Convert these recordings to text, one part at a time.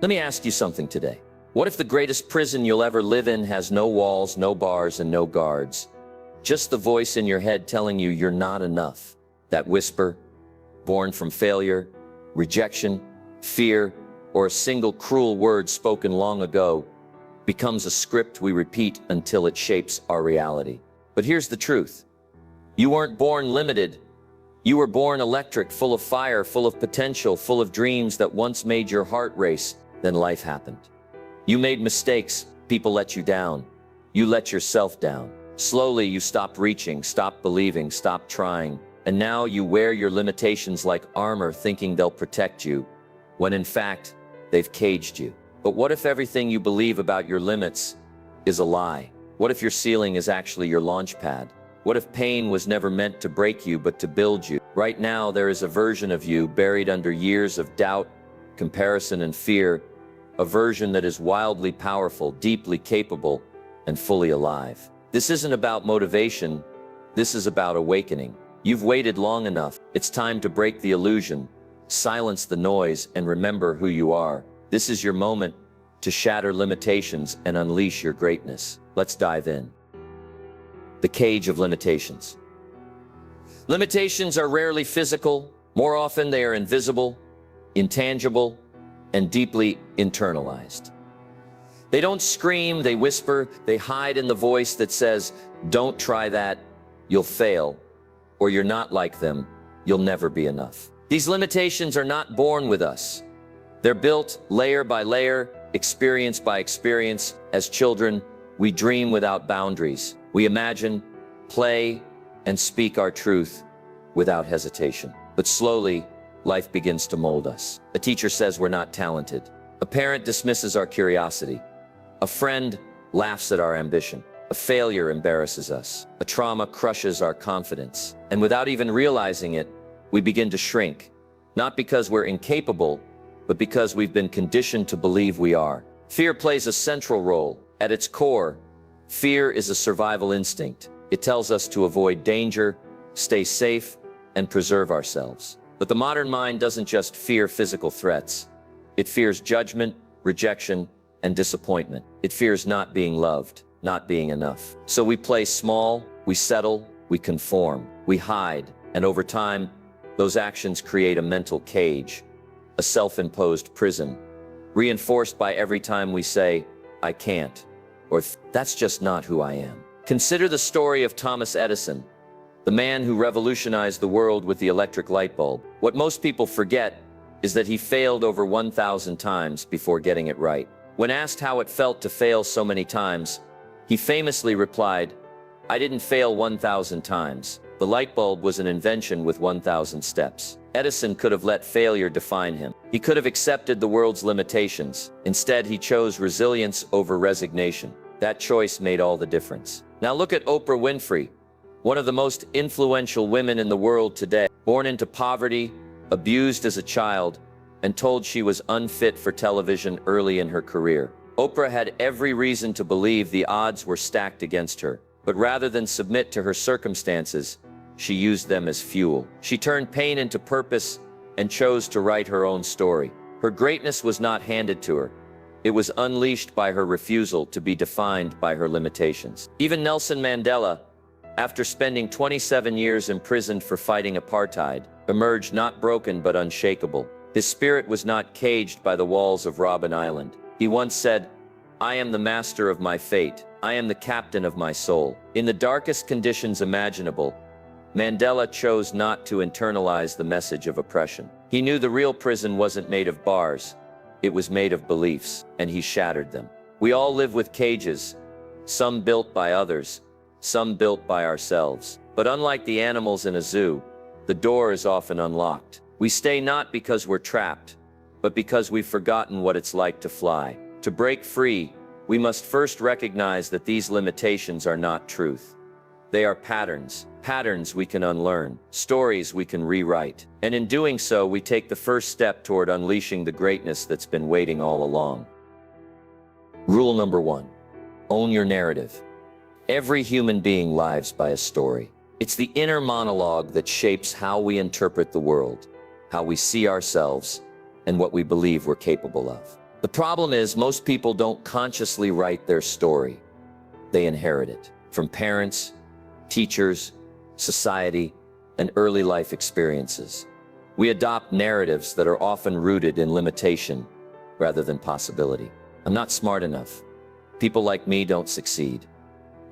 Let me ask you something today. What if the greatest prison you'll ever live in has no walls, no bars, and no guards? Just the voice in your head telling you you're not enough. That whisper, born from failure, rejection, fear, or a single cruel word spoken long ago, becomes a script we repeat until it shapes our reality. But here's the truth. You weren't born limited. You were born electric, full of fire, full of potential, full of dreams that once made your heart race. Then life happened. You made mistakes. People let you down. You let yourself down. Slowly, you stopped reaching, stopped believing, stopped trying. And now you wear your limitations like armor, thinking they'll protect you, when in fact, they've caged you. But what if everything you believe about your limits is a lie? What if your ceiling is actually your launch pad? What if pain was never meant to break you, but to build you? Right now, there is a version of you buried under years of doubt, comparison, and fear, a version that is wildly powerful, deeply capable, and fully alive. This isn't about motivation. This is about awakening. You've waited long enough. It's time to break the illusion, silence the noise, and remember who you are. This is your moment to shatter limitations and unleash your greatness. Let's dive in. The cage of limitations. Limitations are rarely physical. More often, they are invisible, intangible, and deeply internalized. They don't scream, they whisper, they hide in the voice that says, "Don't try that, you'll fail," or "You're not like them, you'll never be enough." These limitations are not born with us. They're built layer by layer, experience by experience. As children, we dream without boundaries. We imagine, play, and speak our truth without hesitation. But slowly, life begins to mold us. A teacher says we're not talented. A parent dismisses our curiosity. A friend laughs at our ambition. A failure embarrasses us. A trauma crushes our confidence. And without even realizing it, we begin to shrink. Not because we're incapable, but because we've been conditioned to believe we are. Fear plays a central role. At its core, fear is a survival instinct. It tells us to avoid danger, stay safe, and preserve ourselves. But the modern mind doesn't just fear physical threats. It fears judgment, rejection, and disappointment. It fears not being loved, not being enough. So we play small, we settle, we conform, we hide, and over time, those actions create a mental cage, a self-imposed prison, reinforced by every time we say, "I can't," or "That's just not who I am." Consider the story of Thomas Edison, the man who revolutionized the world with the electric light bulb. What most people forget is that he failed over 1,000 times before getting it right. When asked how it felt to fail so many times, he famously replied, "I didn't fail 1,000 times. The light bulb was an invention with 1,000 steps." Edison could have let failure define him. He could have accepted the world's limitations. Instead, he chose resilience over resignation. That choice made all the difference. Now look at Oprah Winfrey, one of the most influential women in the world today. Born into poverty, abused as a child, and told she was unfit for television early in her career. Oprah had every reason to believe the odds were stacked against her. But rather than submit to her circumstances, she used them as fuel. She turned pain into purpose and chose to write her own story. Her greatness was not handed to her. It was unleashed by her refusal to be defined by her limitations. Even Nelson Mandela, after spending 27 years imprisoned for fighting apartheid, emerged not broken but unshakable. His spirit was not caged by the walls of Robben Island. He once said, "I am the master of my fate. I am the captain of my soul." In the darkest conditions imaginable, Mandela chose not to internalize the message of oppression. He knew the real prison wasn't made of bars. It was made of beliefs, and he shattered them. We all live with cages, some built by others, some built by ourselves. But unlike the animals in a zoo, the door is often unlocked. We stay not because we're trapped, but because we've forgotten what it's like to fly. To break free, we must first recognize that these limitations are not truth. They are patterns, patterns we can unlearn, stories we can rewrite. And in doing so, we take the first step toward unleashing the greatness that's been waiting all along. Rule number 1, own your narrative. Every human being lives by a story. It's the inner monologue that shapes how we interpret the world, how we see ourselves, and what we believe we're capable of. The problem is most people don't consciously write their story. They inherit it from parents, teachers, society, and early life experiences. We adopt narratives that are often rooted in limitation rather than possibility. I'm not smart enough. People like me don't succeed.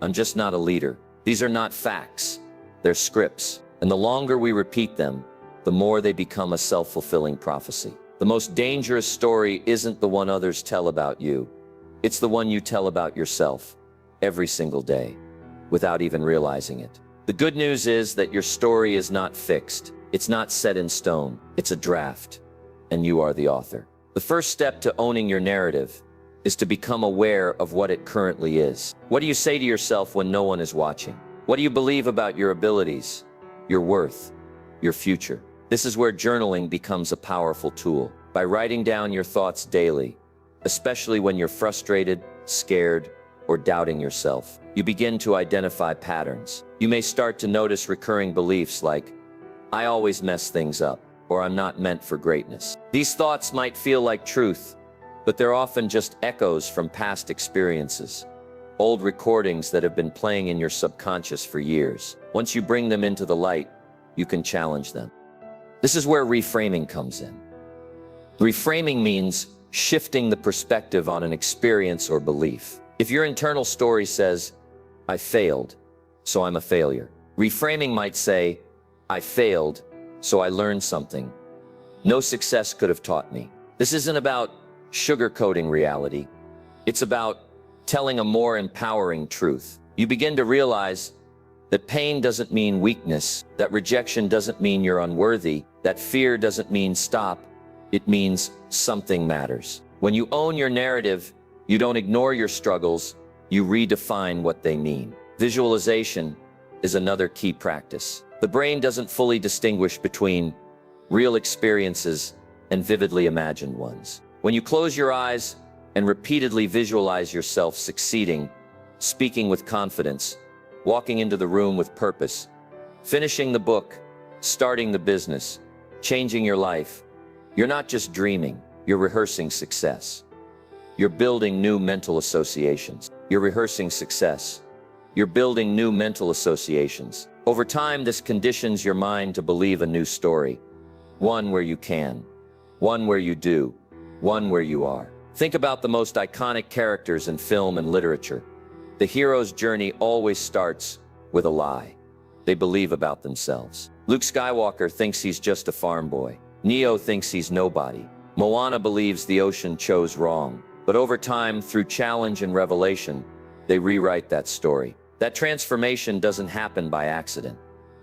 I'm just not a leader. These are not facts. They're scripts. And the longer we repeat them, the more they become a self-fulfilling prophecy. The most dangerous story isn't the one others tell about you. It's the one you tell about yourself every single day, without even realizing it. The good news is that your story is not fixed. It's not set in stone. It's a draft, and you are the author. The first step to owning your narrative is to become aware of what it currently is. What do you say to yourself when no one is watching? What do you believe about your abilities, your worth, your future? This is where journaling becomes a powerful tool. By writing down your thoughts daily, especially when you're frustrated, scared, or doubting yourself, you begin to identify patterns. You may start to notice recurring beliefs like, I always mess things up, or I'm not meant for greatness. These thoughts might feel like truth, but they're often just echoes from past experiences, old recordings that have been playing in your subconscious for years. Once you bring them into the light, you can challenge them. This is where reframing comes in. Reframing means shifting the perspective on an experience or belief. If your internal story says, I failed, so I'm a failure, reframing might say, I failed, so I learned something. No success could have taught me. This isn't about sugarcoating reality. It's about telling a more empowering truth. You begin to realize that pain doesn't mean weakness, that rejection doesn't mean you're unworthy, that fear doesn't mean stop. It means something matters. When you own your narrative, you don't ignore your struggles, you redefine what they mean. Visualization is another key practice. The brain doesn't fully distinguish between real experiences and vividly imagined ones. When you close your eyes and repeatedly visualize yourself succeeding, speaking with confidence, walking into the room with purpose, finishing the book, starting the business, changing your life, you're not just dreaming, you're rehearsing success. You're building new mental associations. You're rehearsing success. You're building new mental associations. Over time, this conditions your mind to believe a new story. One where you can, one where you do, one where you are. Think about the most iconic characters in film and literature. The hero's journey always starts with a lie. They believe about themselves. Luke Skywalker thinks he's just a farm boy. Neo thinks he's nobody. Moana believes the ocean chose wrong. But over time, through challenge and revelation, they rewrite that story. That transformation doesn't happen by accident.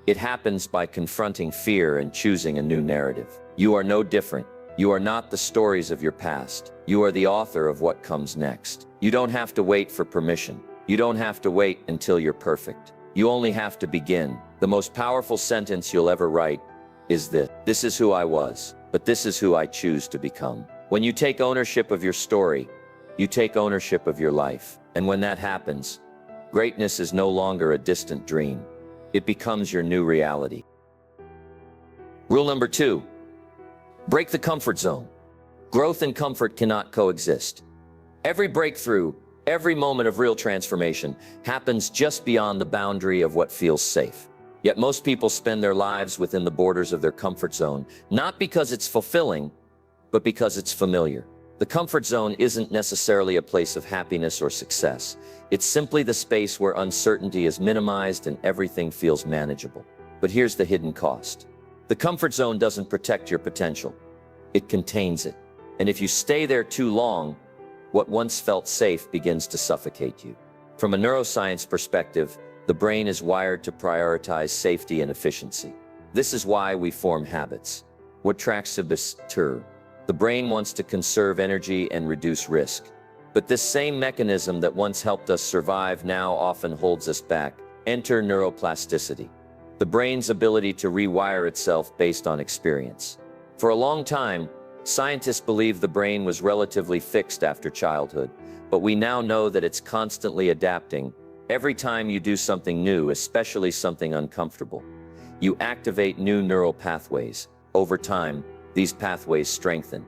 It happens by confronting fear and choosing a new narrative. You are no different. You are not the stories of your past. You are the author of what comes next. You don't have to wait for permission. You don't have to wait until you're perfect. You only have to begin. The most powerful sentence you'll ever write is this. This is who I was, but this is who I choose to become. When you take ownership of your story, you take ownership of your life. And when that happens, greatness is no longer a distant dream. It becomes your new reality. Rule number 2, break the comfort zone. Growth and comfort cannot coexist. Every breakthrough, every moment of real transformation happens just beyond the boundary of what feels safe. Yet most people spend their lives within the borders of their comfort zone, not because it's fulfilling, but because it's familiar. The comfort zone isn't necessarily a place of happiness or success. It's simply the space where uncertainty is minimized and everything feels manageable. But here's the hidden cost. The comfort zone doesn't protect your potential. It contains it. And if you stay there too long, what once felt safe begins to suffocate you. From a neuroscience perspective, the brain is wired to prioritize safety and efficiency. This is why we form habits. What tracks the brain wants to conserve energy and reduce risk. But this same mechanism that once helped us survive now often holds us back. Enter neuroplasticity, the brain's ability to rewire itself based on experience. For a long time, scientists believed the brain was relatively fixed after childhood, but we now know that it's constantly adapting. Every time you do something new, especially something uncomfortable, you activate new neural pathways. Over time, these pathways strengthen.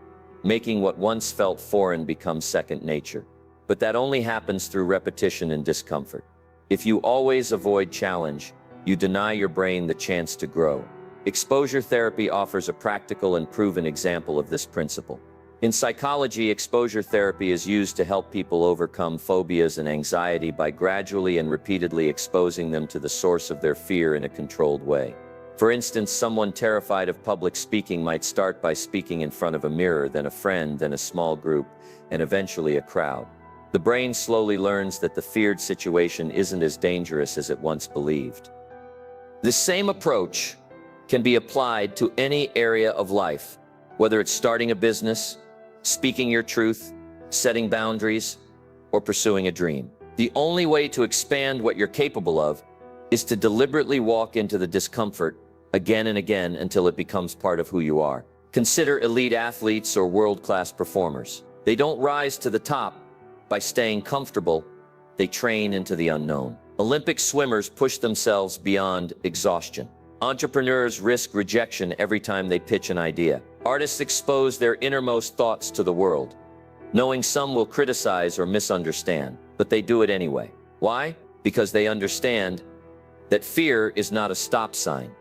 making what once felt foreign become second nature. But that only happens through repetition and discomfort. If you always avoid challenge, you deny your brain the chance to grow. Exposure therapy offers a practical and proven example of this principle. In psychology, exposure therapy is used to help people overcome phobias and anxiety by gradually and repeatedly exposing them to the source of their fear in a controlled way. For instance, someone terrified of public speaking might start by speaking in front of a mirror, then a friend, then a small group, and eventually a crowd. The brain slowly learns that the feared situation isn't as dangerous as it once believed. This same approach can be applied to any area of life, whether it's starting a business, speaking your truth, setting boundaries, or pursuing a dream. The only way to expand what you're capable of is to deliberately walk into the discomfort again and again until it becomes part of who you are. Consider elite athletes or world-class performers. They don't rise to the top by staying comfortable, they train into the unknown. Olympic swimmers push themselves beyond exhaustion. Entrepreneurs risk rejection every time they pitch an idea. Artists expose their innermost thoughts to the world, knowing some will criticize or misunderstand, but they do it anyway. Why? Because they understand that fear is not a stop sign.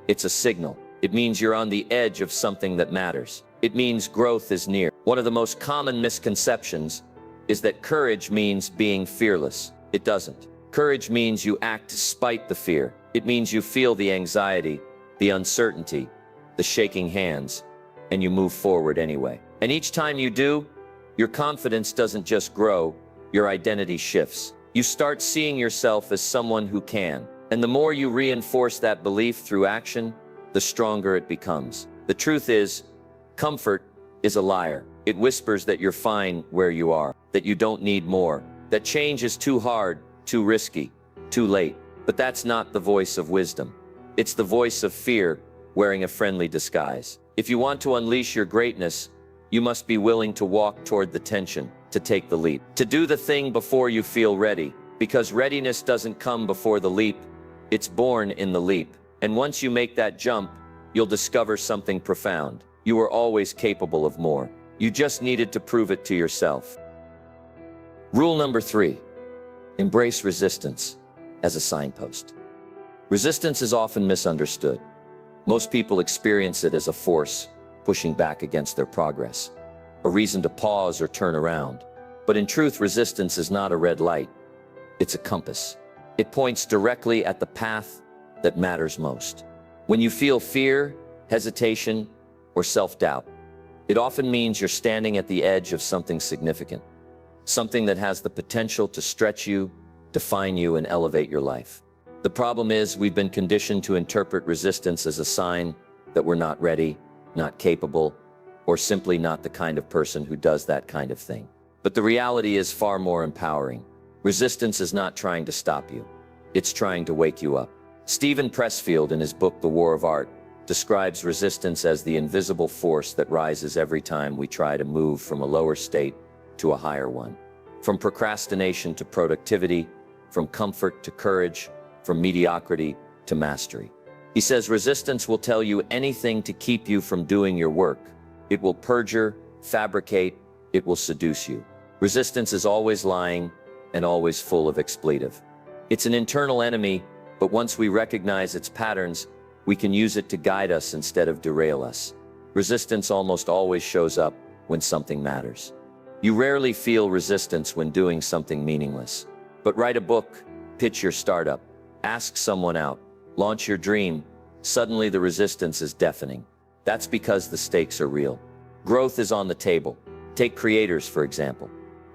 It's a signal. It means you're on the edge of something that matters. It means growth is near. One of the most common misconceptions is that courage means being fearless. It doesn't. Courage means you act despite the fear. It means you feel the anxiety, the uncertainty, the shaking hands, and you move forward anyway. And each time you do, your confidence doesn't just grow, your identity shifts. You start seeing yourself as someone who can. And the more you reinforce that belief through action, the stronger it becomes. The truth is, comfort is a liar. It whispers that you're fine where you are, that you don't need more, that change is too hard, too risky, too late. But that's not the voice of wisdom. It's the voice of fear wearing a friendly disguise. If you want to unleash your greatness, you must be willing to walk toward the tension, to take the leap, to do the thing before you feel ready. Because readiness doesn't come before the leap, it's born in the leap. And once you make that jump, you'll discover something profound. You are always capable of more. You just needed to prove it to yourself. Rule number 3, embrace resistance as a signpost. Resistance is often misunderstood. Most people experience it as a force pushing back against their progress, a reason to pause or turn around. But in truth, resistance is not a red light. It's a compass. It points directly at the path that matters most. When you feel fear, hesitation, or self-doubt, it often means you're standing at the edge of something significant, something that has the potential to stretch you, define you, and elevate your life. The problem is, we've been conditioned to interpret resistance as a sign that we're not ready, not capable, or simply not the kind of person who does that kind of thing. But the reality is far more empowering. Resistance is not trying to stop you. It's trying to wake you up. Stephen Pressfield, in his book, The War of Art, describes resistance as the invisible force that rises every time we try to move from a lower state to a higher one. From procrastination to productivity, from comfort to courage, from mediocrity to mastery. He says resistance will tell you anything to keep you from doing your work. It will perjure, fabricate, it will seduce you. Resistance is always lying and always full of expletive. It's an internal enemy, but once we recognize its patterns, we can use it to guide us instead of derail us. Resistance almost always shows up when something matters. You rarely feel resistance when doing something meaningless. But write a book, pitch your startup, ask someone out, launch your dream, suddenly the resistance is deafening. That's because the stakes are real. Growth is on the table. Take creators, for example.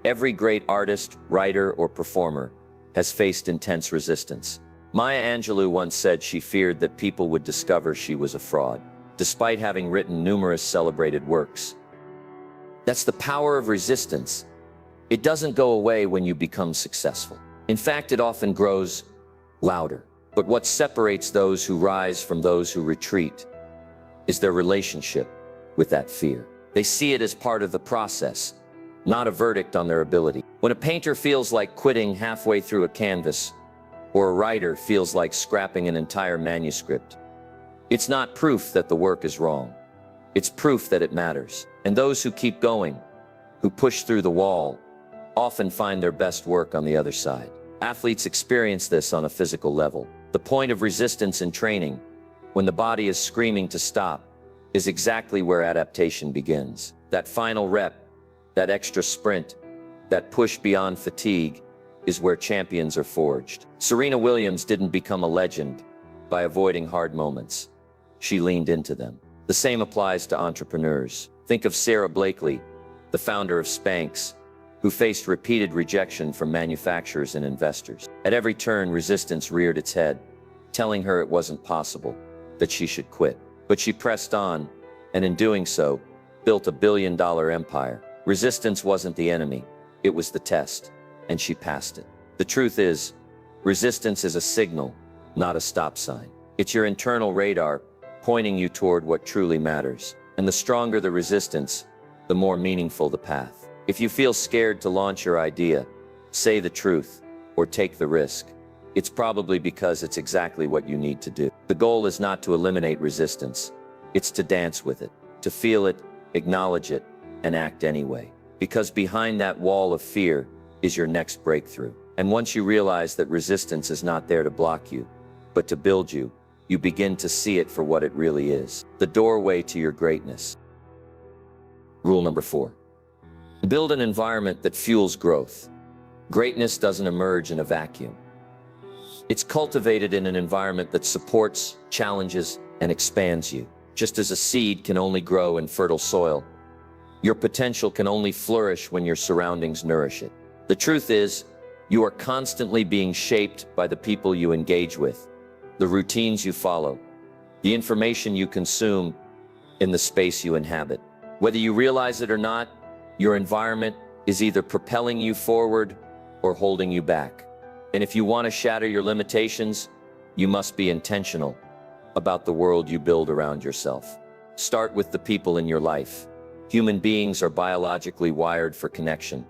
Every great artist, writer, or performer has faced intense resistance. Maya Angelou once said she feared that people would discover she was a fraud, despite having written numerous celebrated works. That's the power of resistance. It doesn't go away when you become successful. In fact, it often grows louder. But what separates those who rise from those who retreat is their relationship with that fear. They see it as part of the process, not a verdict on their ability. When a painter feels like quitting halfway through a canvas, or a writer feels like scrapping an entire manuscript, it's not proof that the work is wrong. It's proof that it matters. And those who keep going, who push through the wall, often find their best work on the other side. Athletes experience this on a physical level. The point of resistance in training, when the body is screaming to stop, is exactly where adaptation begins. That final rep, that extra sprint, that push beyond fatigue is where champions are forged. Serena Williams didn't become a legend by avoiding hard moments. She leaned into them. The same applies to entrepreneurs. Think of Sarah Blakely, the founder of Spanx, who faced repeated rejection from manufacturers and investors. At every turn, resistance reared its head, telling her it wasn't possible, that she should quit. But she pressed on, and in doing so, built a billion-dollar empire. Resistance wasn't the enemy, it was the test, and she passed it. The truth is, resistance is a signal, not a stop sign. It's your internal radar pointing you toward what truly matters. And the stronger the resistance, the more meaningful the path. If you feel scared to launch your idea, say the truth, or take the risk, it's probably because it's exactly what you need to do. The goal is not to eliminate resistance, it's to dance with it, to feel it, acknowledge it, and act anyway. Because behind that wall of fear is your next breakthrough. And once you realize that resistance is not there to block you, but to build you, you begin to see it for what it really is, the doorway to your greatness. Rule number 4. Build an environment that fuels growth. Greatness doesn't emerge in a vacuum. It's cultivated in an environment that supports, challenges, and expands you. Just as a seed can only grow in fertile soil, your potential can only flourish when your surroundings nourish it. The truth is, you are constantly being shaped by the people you engage with, the routines you follow, the information you consume, in the space you inhabit. Whether you realize it or not, your environment is either propelling you forward or holding you back. And if you want to shatter your limitations, you must be intentional about the world you build around yourself. Start with the people in your life. Human beings are biologically wired for connection,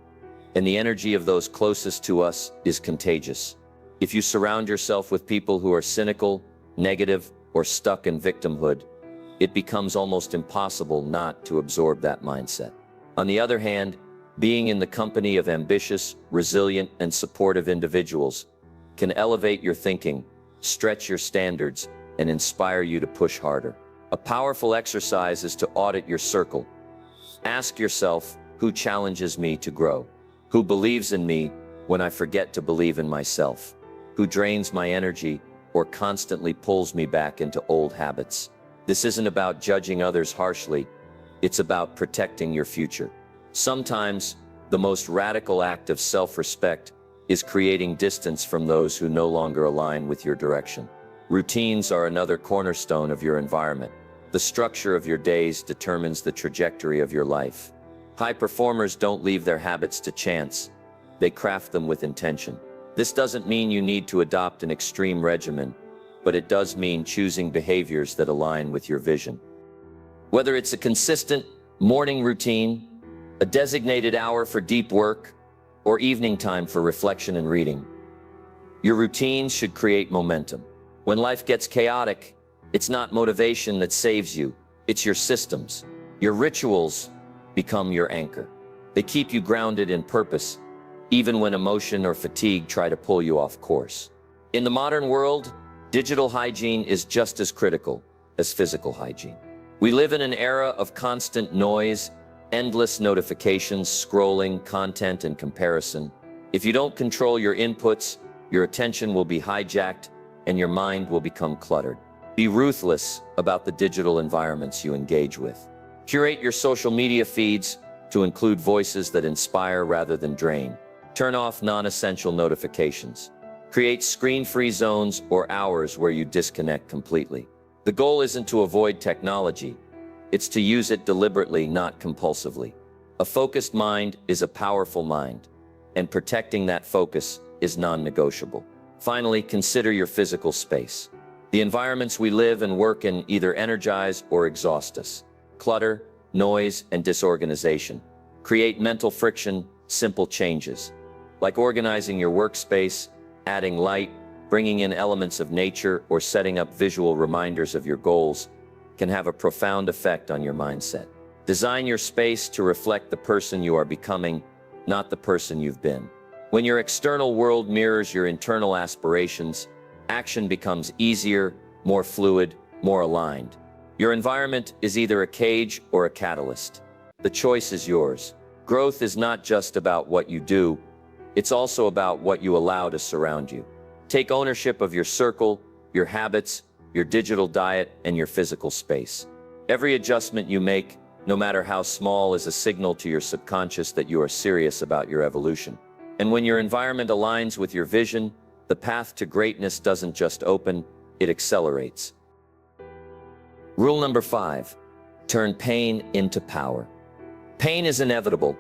and the energy of those closest to us is contagious. If you surround yourself with people who are cynical, negative, or stuck in victimhood, it becomes almost impossible not to absorb that mindset. On the other hand, being in the company of ambitious, resilient, and supportive individuals can elevate your thinking, stretch your standards, and inspire you to push harder. A powerful exercise is to audit your circle. Ask yourself, who challenges me to grow? Who believes in me when I forget to believe in myself? Who drains my energy or constantly pulls me back into old habits? This isn't about judging others harshly. It's about protecting your future. Sometimes, the most radical act of self-respect is creating distance from those who no longer align with your direction. Routines are another cornerstone of your environment. The structure of your days determines the trajectory of your life. High performers don't leave their habits to chance. They craft them with intention. This doesn't mean you need to adopt an extreme regimen, but it does mean choosing behaviors that align with your vision. Whether it's a consistent morning routine, a designated hour for deep work, or evening time for reflection and reading, your routines should create momentum. When life gets chaotic, it's not motivation that saves you, it's your systems. Your rituals become your anchor. They keep you grounded in purpose, even when emotion or fatigue try to pull you off course. In the modern world, digital hygiene is just as critical as physical hygiene. We live in an era of constant noise, endless notifications, scrolling, content, and comparison. If you don't control your inputs, your attention will be hijacked and your mind will become cluttered. Be ruthless about the digital environments you engage with. Curate your social media feeds to include voices that inspire rather than drain. Turn off non-essential notifications. Create screen-free zones or hours where you disconnect completely. The goal isn't to avoid technology. It's to use it deliberately, not compulsively. A focused mind is a powerful mind, and protecting that focus is non-negotiable. Finally, consider your physical space. The environments we live and work in either energize or exhaust us. Clutter, noise, and disorganization create mental friction. Simple changes, like organizing your workspace, adding light, bringing in elements of nature, or setting up visual reminders of your goals, can have a profound effect on your mindset. Design your space to reflect the person you are becoming, not the person you've been. When your external world mirrors your internal aspirations, action becomes easier, more fluid, more aligned. Your environment is either a cage or a catalyst. The choice is yours. Growth is not just about what you do, it's also about what you allow to surround you. Take ownership of your circle, your habits, your digital diet, and your physical space. Every adjustment you make, no matter how small, is a signal to your subconscious that you are serious about your evolution. And when your environment aligns with your vision, the path to greatness doesn't just open, it accelerates. Rule number 5, turn pain into power. Pain is inevitable,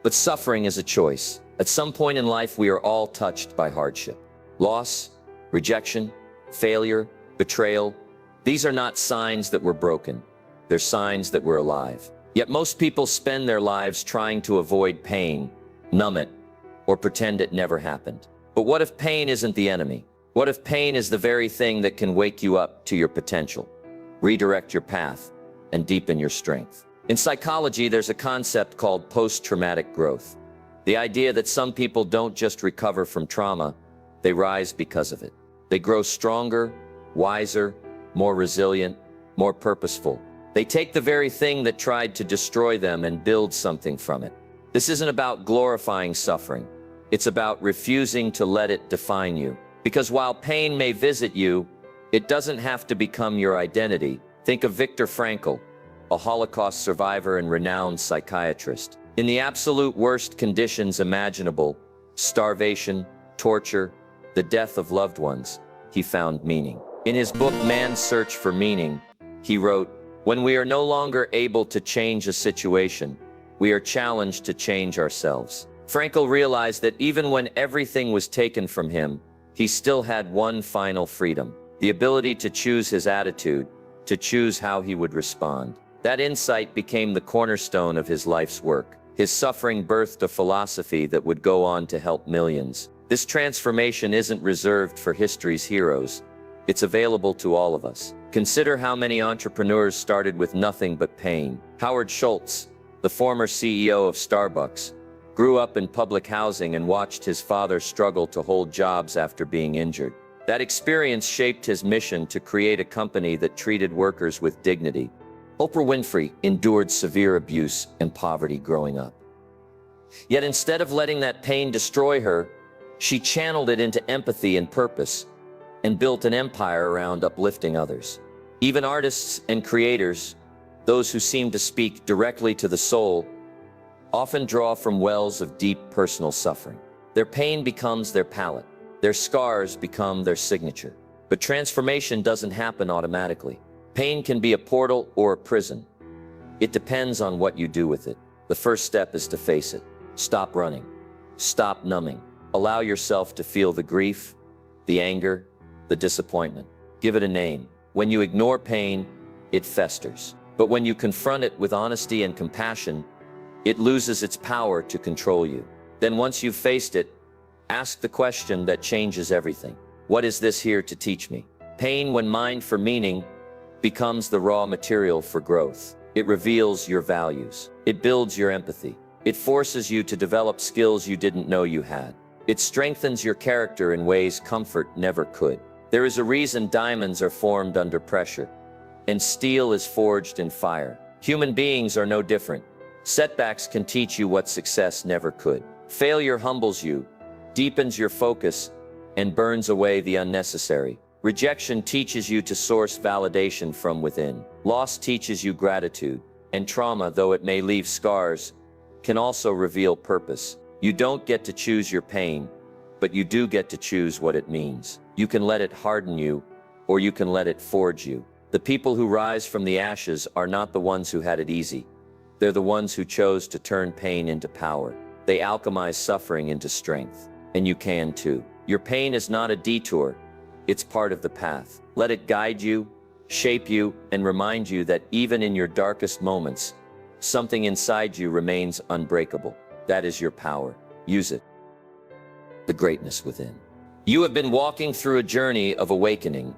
but suffering is a choice. At some point in life, we are all touched by hardship. Loss, rejection, failure, betrayal. These are not signs that we're broken. They're signs that we're alive. Yet most people spend their lives trying to avoid pain, numb it, or pretend it never happened. But what if pain isn't the enemy? What if pain is the very thing that can wake you up to your potential, redirect your path, and deepen your strength? In psychology, there's a concept called post-traumatic growth. The idea that some people don't just recover from trauma, they rise because of it. They grow stronger, wiser, more resilient, more purposeful. They take the very thing that tried to destroy them and build something from it. This isn't about glorifying suffering. It's about refusing to let it define you. Because while pain may visit you, it doesn't have to become your identity. Think of Viktor Frankl, a Holocaust survivor and renowned psychiatrist. In the absolute worst conditions imaginable, starvation, torture, the death of loved ones, he found meaning. In his book, Man's Search for Meaning, he wrote, "When we are no longer able to change a situation, we are challenged to change ourselves." Frankl realized that even when everything was taken from him, he still had one final freedom: the ability to choose his attitude, to choose how he would respond. That insight became the cornerstone of his life's work. His suffering birthed a philosophy that would go on to help millions. This transformation isn't reserved for history's heroes. It's available to all of us. Consider how many entrepreneurs started with nothing but pain. Howard Schultz, the former CEO of Starbucks, grew up in public housing and watched his father struggle to hold jobs after being injured. That experience shaped his mission to create a company that treated workers with dignity. Oprah Winfrey endured severe abuse and poverty growing up. Yet instead of letting that pain destroy her, she channeled it into empathy and purpose, and built an empire around uplifting others. Even artists and creators, those who seem to speak directly to the soul, often draw from wells of deep personal suffering. Their pain becomes their palette. Their scars become their signature. But transformation doesn't happen automatically. Pain can be a portal or a prison. It depends on what you do with it. The first step is to face it. Stop running. Stop numbing. Allow yourself to feel the grief, the anger, the disappointment. Give it a name. When you ignore pain, it festers. But when you confront it with honesty and compassion, it loses its power to control you. Then once you've faced it, ask the question that changes everything. What is this here to teach me? Pain, when mined for meaning, becomes the raw material for growth. It reveals your values. It builds your empathy. It forces you to develop skills you didn't know you had. It strengthens your character in ways comfort never could. There is a reason diamonds are formed under pressure, and steel is forged in fire. Human beings are no different. Setbacks can teach you what success never could. Failure humbles you, deepens your focus, and burns away the unnecessary. Rejection teaches you to source validation from within. Loss teaches you gratitude. And trauma, though it may leave scars, can also reveal purpose. You don't get to choose your pain, but you do get to choose what it means. You can let it harden you, or you can let it forge you. The people who rise from the ashes are not the ones who had it easy. They're the ones who chose to turn pain into power. They alchemize suffering into strength. And you can too. Your pain is not a detour. It's part of the path. Let it guide you, shape you, and remind you that even in your darkest moments, something inside you remains unbreakable. That is your power. Use it. The greatness within. You have been walking through a journey of awakening,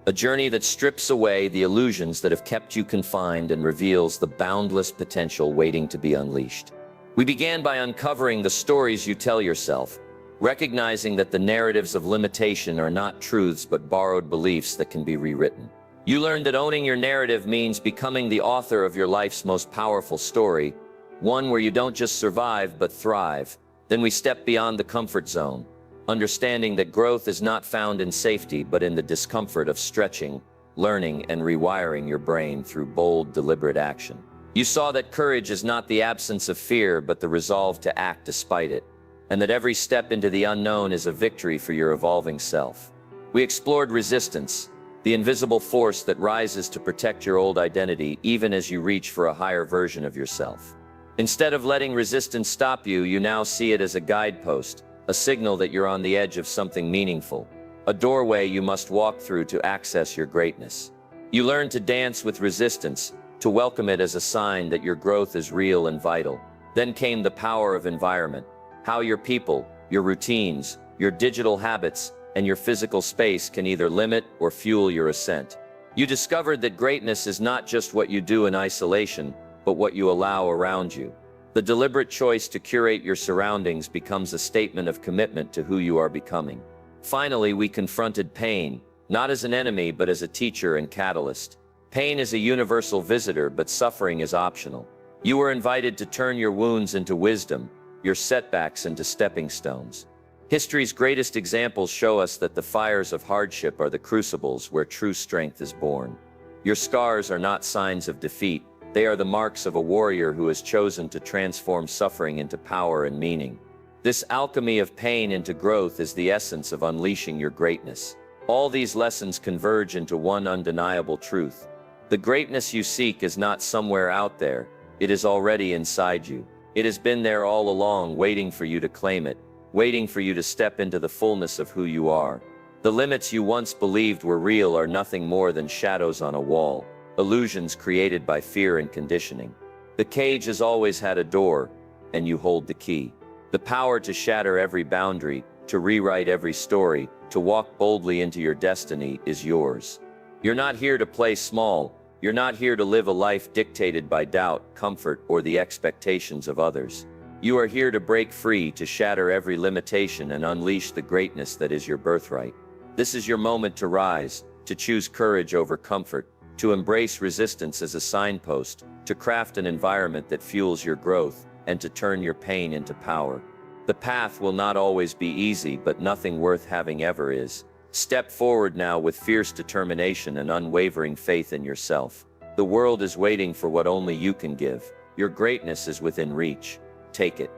A journey that strips away the illusions that have kept you confined and reveals the boundless potential waiting to be unleashed. We began by uncovering the stories you tell yourself, recognizing that the narratives of limitation are not truths but borrowed beliefs that can be rewritten. You learned that owning your narrative means becoming the author of your life's most powerful story, one where you don't just survive but thrive. Then we stepped beyond the comfort zone, understanding that growth is not found in safety but in the discomfort of stretching, learning, and rewiring your brain through bold, deliberate action. You saw that courage is not the absence of fear but the resolve to act despite it, and that every step into the unknown is a victory for your evolving self. We explored resistance, the invisible force that rises to protect your old identity even as you reach for a higher version of yourself. Instead of letting resistance stop you, you now see it as a guidepost, a signal that you're on the edge of something meaningful, a doorway you must walk through to access your greatness. You learn to dance with resistance, to welcome it as a sign that your growth is real and vital. Then came the power of environment, how your people, your routines, your digital habits, and your physical space can either limit or fuel your ascent. You discovered that greatness is not just what you do in isolation, but what you allow around you. The deliberate choice to curate your surroundings becomes a statement of commitment to who you are becoming. Finally, we confronted pain, not as an enemy but as a teacher and catalyst. Pain is a universal visitor, but suffering is optional. You were invited to turn your wounds into wisdom, your setbacks into stepping stones. History's greatest examples show us that the fires of hardship are the crucibles where true strength is born. Your scars are not signs of defeat, they are the marks of a warrior who has chosen to transform suffering into power and meaning. This alchemy of pain into growth is the essence of unleashing your greatness. All these lessons converge into one undeniable truth. The greatness you seek is not somewhere out there, it is already inside you. It has been there all along, waiting for you to claim it, waiting for you to step into the fullness of who you are. The limits you once believed were real are nothing more than shadows on a wall, illusions created by fear and conditioning. The cage has always had a door, and you hold the key. The power to shatter every boundary, to rewrite every story, to walk boldly into your destiny is yours. You're not here to play small. You're not here to live a life dictated by doubt, comfort, or the expectations of others. You are here to break free, to shatter every limitation and unleash the greatness that is your birthright. This is your moment to rise, to choose courage over comfort, to embrace resistance as a signpost, to craft an environment that fuels your growth, and to turn your pain into power. The path will not always be easy, but nothing worth having ever is. Step forward now with fierce determination and unwavering faith in yourself. The world is waiting for what only you can give. Your greatness is within reach. Take it.